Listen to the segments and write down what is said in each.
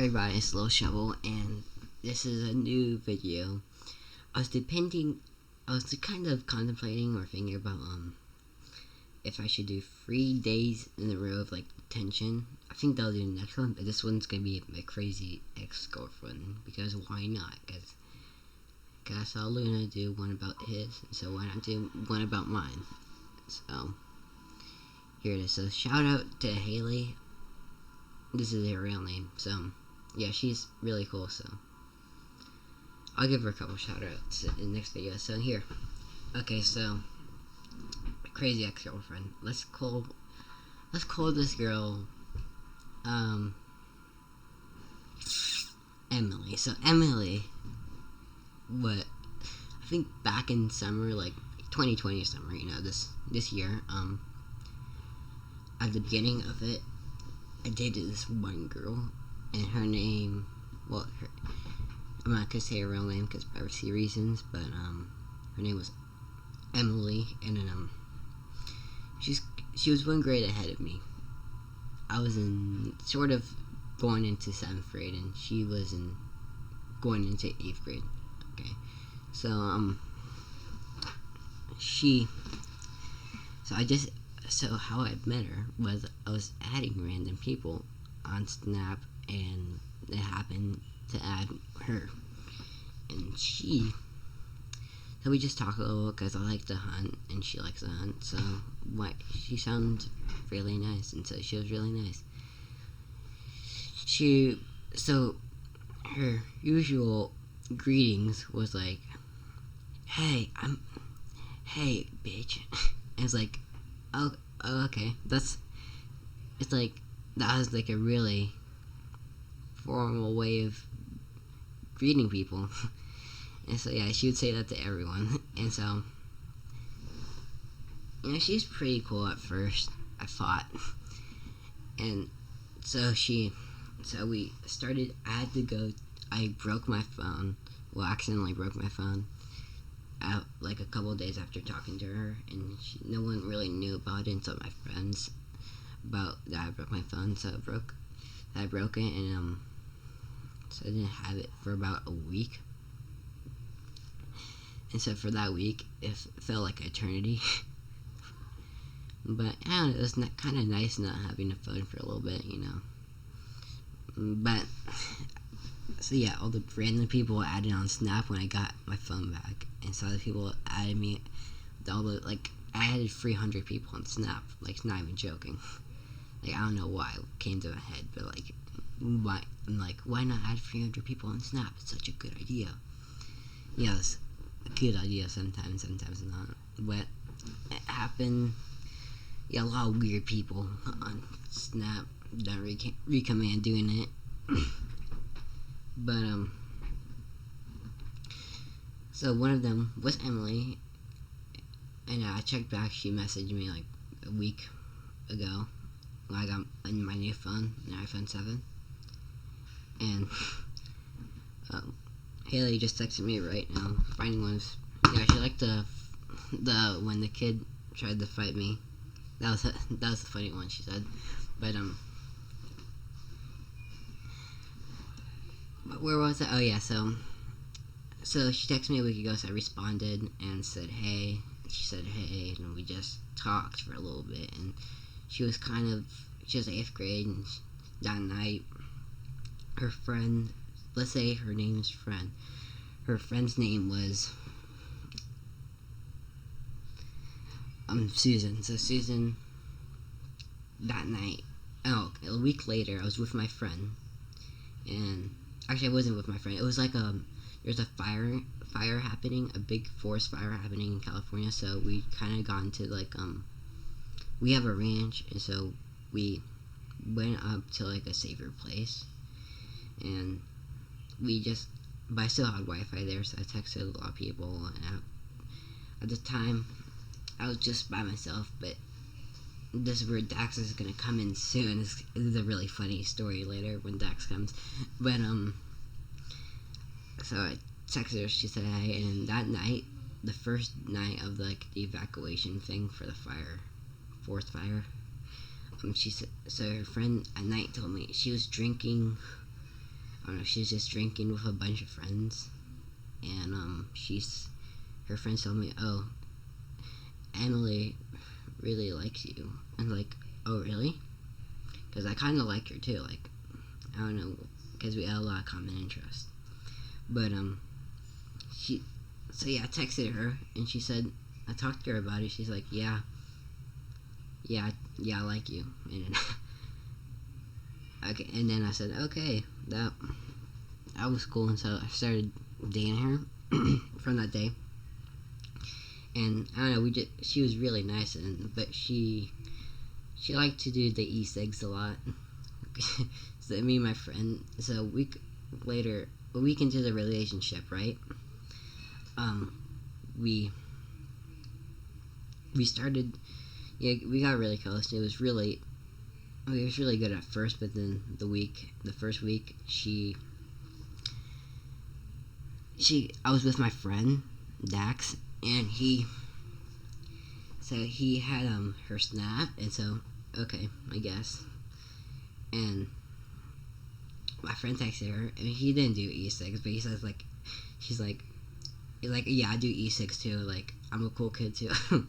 Hey everybody, it's Little Shovel, and this is a new video. I was kind of contemplating or thinking about if I should do 3 days in a row of like tension. I think that'll do the next one, but this one's gonna be my crazy ex-girlfriend, because why not? Because I saw Luna do one about his, so why not do one about mine? So here it is. So shout out to Hailey. This is her real name, so yeah, she's really cool, so I'll give her a couple shout outs in the next video. So here, okay, so crazy ex-girlfriend. Let's call this girl Emily. So Emily, what I think back in summer, like 2020 summer, this year, at the beginning of it, I dated this one girl, and her name, I'm not gonna say her real name because privacy reasons, but her name was Emily, and then she was 1 grade ahead of me. I was in sort of going into 7th grade, and she was going into 8th grade. Okay, so So how I met her was I was adding random people on Snap, and it happened to add her. And so we just talk a little because I like to hunt and she likes to hunt. So she sounds really nice, and so she was really nice. So her usual greetings was like, "Hey, hey, bitch." And it's like, oh, okay. That was like a really formal way of greeting people. And so yeah, she would say that to everyone. And so, she's pretty cool at first, I thought. And so we started. I broke my phone. Well, accidentally broke my phone out like a couple of days after talking to her, and no one really knew about it until my friends about that I broke my phone. So I broke it, and so I didn't have it for about a week. And so for that week, it felt like eternity. But I don't know, it was kind of nice not having a phone for a little bit, But so yeah, all the random people added on Snap when I got my phone back, and so other people added me. I added 300 people on Snap, like, not even joking. Like, I don't know why it came to my head, but like, why not add 300 people on Snap? It's such a good idea. Yeah, it's a good idea sometimes not. But it happened. Yeah, a lot of weird people on Snap that recommend doing it. But so one of them was Emily, and I checked back. She messaged me like a week ago when I got my new phone, an iPhone 7, and Hailey just texted me right now. Finding ones. Yeah, she liked the when the kid tried to fight me. That was the funny one, she said. But where was it? Oh yeah, so she texted me a week ago, so I responded and said hey. She said hey, and we just talked for a little bit, and she was 8th grade, and that night, her friend, let's say her name's Friend, her friend's name was Susan. So Susan, that night, a week later, I was with my friend, and actually I wasn't with my friend. It was like there's a fire happening, a big forest fire happening in California. So we kind of got into we have a ranch, and so we went up to like a safer place, and but I still had Wi-Fi there, so I texted a lot of people, and at the time I was just by myself. But this is where Dax is gonna come in soon. This is a really funny story later when Dax comes. But so I texted her. She said hi, and that night, the first night of the evacuation thing for the forest fire, she said. So her friend at night told me she was drinking I don't know, she's just drinking with a bunch of friends, and her friends told me, oh, Emily really likes you, and like, oh really? Because I kind of like her too, like, I don't know, because we had a lot of common interests. But I texted her, and she said, I talked to her about it. She's like, yeah, I like you. And okay, and then I said, okay, that was cool, and so I started dating her from that day. And I don't know, she was really nice, but she liked to do the e-cigs a lot. So me and my friend, so a week into the relationship, right? We started, we got really close. It was really good at first, but then the first week, I was with my friend Dax, and he had her snap, and so okay, I guess. And my friend texted her, and he didn't do E6, but he says like, she's like, yeah, I do E6 too. Like, I'm a cool kid too. I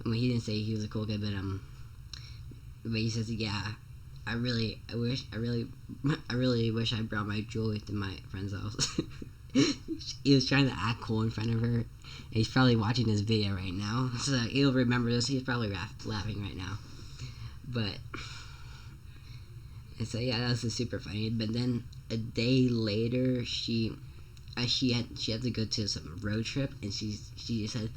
mean, he didn't say he was a cool kid, but he says, yeah, I really wish I brought my jewelry to my friend's house. He was trying to act cool in front of her. He's probably watching this video right now, so he'll remember this. He's probably laughing right now. But and so yeah, that was super funny. But then a day later, she had to go to some road trip, and she said,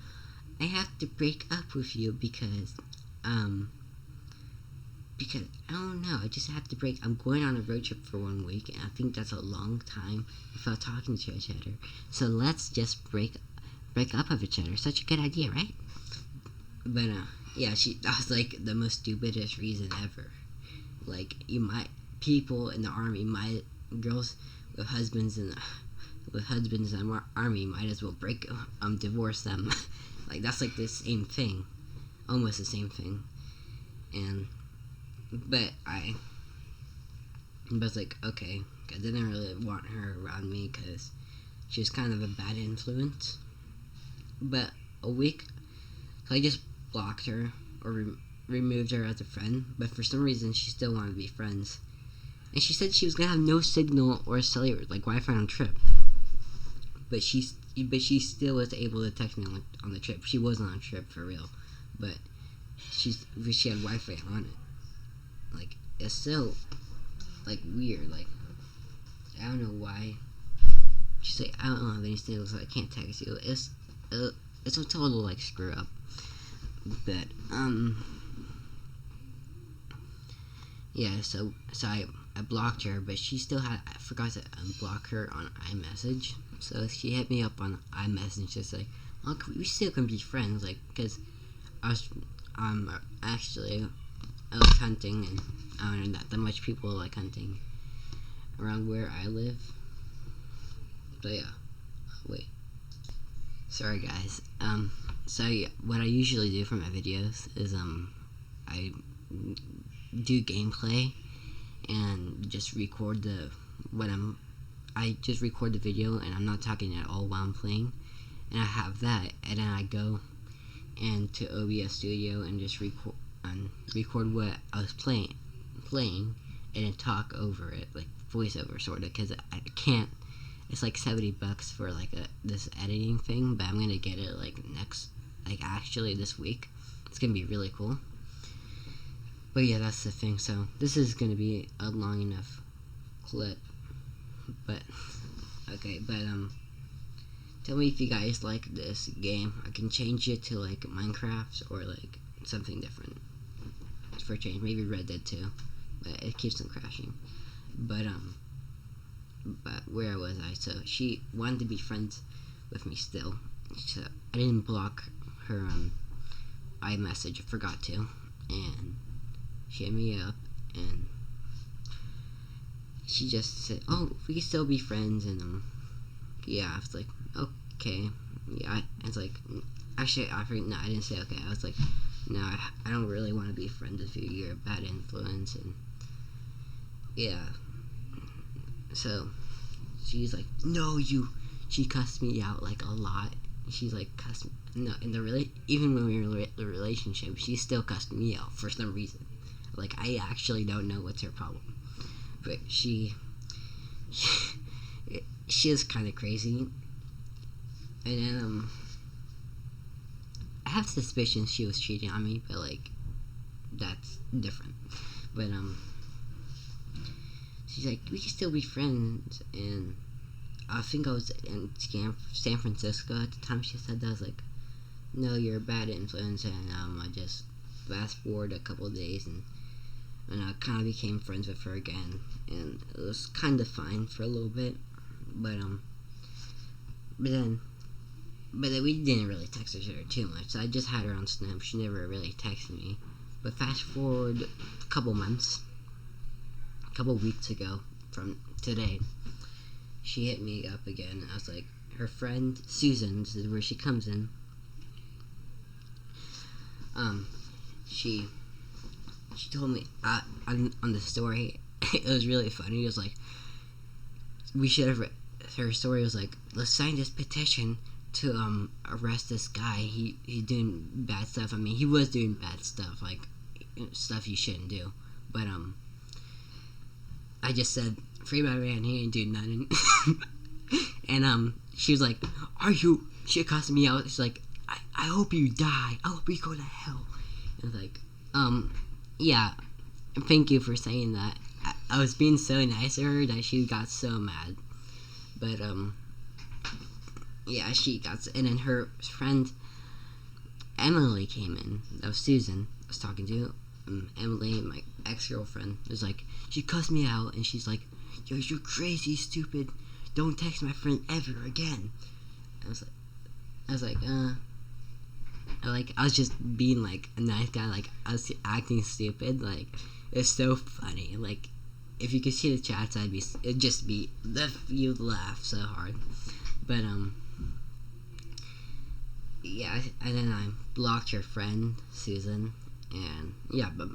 I have to break up with you because I don't know, I just have to break. I'm going on a road trip for 1 week, and I think that's a long time without talking to each other. So let's just break up with each other. Such a good idea, right? But yeah, that was like the most stupidest reason ever. Like, people in the army girls with husbands in the army might as well divorce them. Like, that's like the same thing, almost the same thing. But I was like, okay, I didn't really want her around me because she was kind of a bad influence. But a week, so I just blocked her or removed her as a friend. But for some reason, she still wanted to be friends. And she said she was gonna have no signal or cellular, like Wi-Fi on trip. But she still was able to text me on the trip. She wasn't on trip for real, but she had Wi-Fi on it. Like, it's still like weird. Like, I don't know why. She's like, I don't have any signals, so I can't text you. It's a total like screw up. But yeah. So I blocked her, but she still I forgot to unblock her on iMessage. So she hit me up on iMessage, just like, well, we still can be friends, like, because I was hunting, and I don't know, not that much people like hunting around where I live. But yeah, wait. Sorry guys. So yeah, what I usually do for my videos is I do gameplay and just record I just record the video, and I'm not talking at all while I'm playing, and I have that, and then I go to OBS Studio and just record what I was playing, and then talk over it, like voiceover sorta, because I can't. It's like $70 for like this editing thing, but I'm gonna get it like actually this week. It's gonna be really cool. But yeah, that's the thing. So this is gonna be a long enough clip. But okay, tell me if you guys like this game. I can change it to like Minecraft or like something different for change. Maybe Red Dead 2, but it keeps on crashing. But where was I? So she wanted to be friends with me still. So I didn't block her iMessage. I forgot to, and she hit me up, and she just said, "Oh, we can still be friends." And yeah, I was like, "Okay." Yeah, it's like, actually, I didn't say okay. I was like, "No, I don't really want to be friends with you. You're a bad influence." And yeah, so she's like, no, she cussed me out like a lot. She's like cussed no in the even when we were in the relationship, she still cussed me out for some reason. Like, I actually don't know what's her problem, but she is kind of crazy. And then I have suspicions she was cheating on me, but like, that's different. But she's like, we can still be friends. And I think I was in San Francisco at the time she said that. I was like, no, you're a bad influence. And I just fast forward a couple of days, and I kind of became friends with her again, and it was kind of fine for a little bit. But then we didn't really text each other too much. So I just had her on Snap. She never really texted me. But fast forward a couple months, a couple weeks ago from today, she hit me up again. I was like, her friend Susan, this is where she comes in. She told me on the story. It was really funny. It was like, we should have. Her story was like, let's sign this petition to arrest this guy. He's doing bad stuff. I mean, he was doing bad stuff, like stuff you shouldn't do. But I just said, free my man. He ain't doing nothing. And she was like, she accosted me out. She's like, I hope you die. I hope you go to hell. And I was like, yeah, thank you for saying that. I was being so nice to her that she got so mad. But yeah, she got, and then her friend Emily came in. That was Susan I was talking to. Emily, my ex-girlfriend, was like, she cussed me out, and she's like, yo, you're crazy, stupid. Don't text my friend ever again. I was like, I was just being like a nice guy. Like, I was acting stupid. Like, it's so funny. Like, if you could see the chats, it'd just be you'd laugh so hard. But yeah, and then I blocked her friend Susan, and yeah, but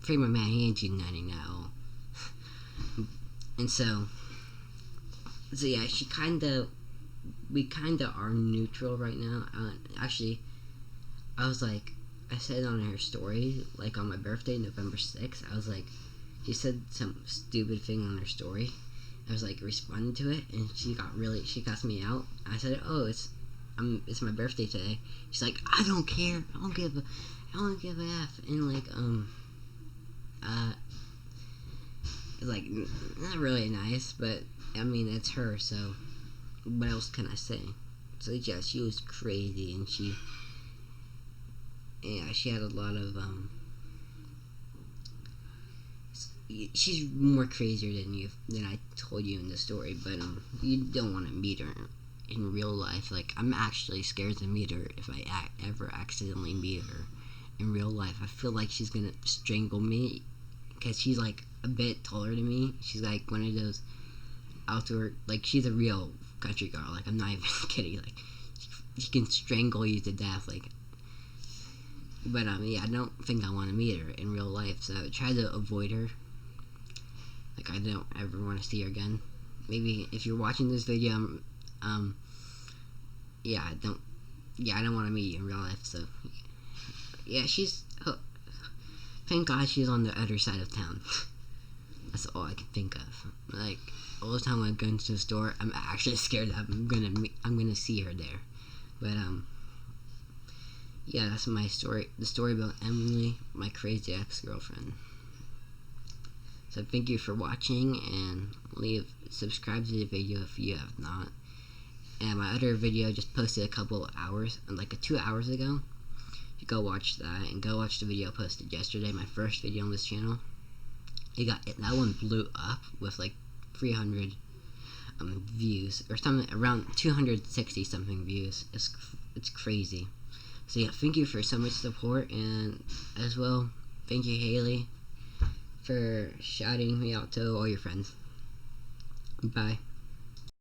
free my man, he ain't doing nothing at all. And so yeah, we kinda are neutral right now. Actually, I said on her story, like on my birthday, November 6th, I was like, she said some stupid thing on her story. I was like responding to it, and she cussed me out. I said, oh, it's my birthday today. She's like, I don't care. I don't give a F. And like, it's like, not really nice, but I mean, it's her, so what else can I say? So yeah, she was crazy, and she had a lot of she's more crazier than I told you in the story, but you don't want to meet her in real life. Like, I'm actually scared to meet her if I ever accidentally meet her in real life. I feel like she's gonna strangle me, because she's like a bit taller than me. She's like one of those outdoor, like, she's a real country girl. Like, I'm not even kidding. Like, she can strangle you to death. Like, but yeah, I don't think I want to meet her in real life, so I try to avoid her. Like, I don't ever want to see her again. Maybe if you're watching this video, yeah, I don't want to meet you in real life. So yeah, thank God she's on the other side of town. That's all I can think of. Like, all the time when I go into the store, I'm actually scared that I'm gonna see her there. But yeah, that's my story. The story about Emily, my crazy ex-girlfriend. So thank you for watching, and subscribe to the video if you have not. And my other video just posted a couple hours, like 2 hours ago. You go watch that, and go watch the video posted yesterday, my first video on this channel. That one blew up with like 300 views, or something, around 260 something views. It's crazy. So yeah, thank you for so much support, and as well, thank you, Hailey, for shouting me out to all your friends. Bye.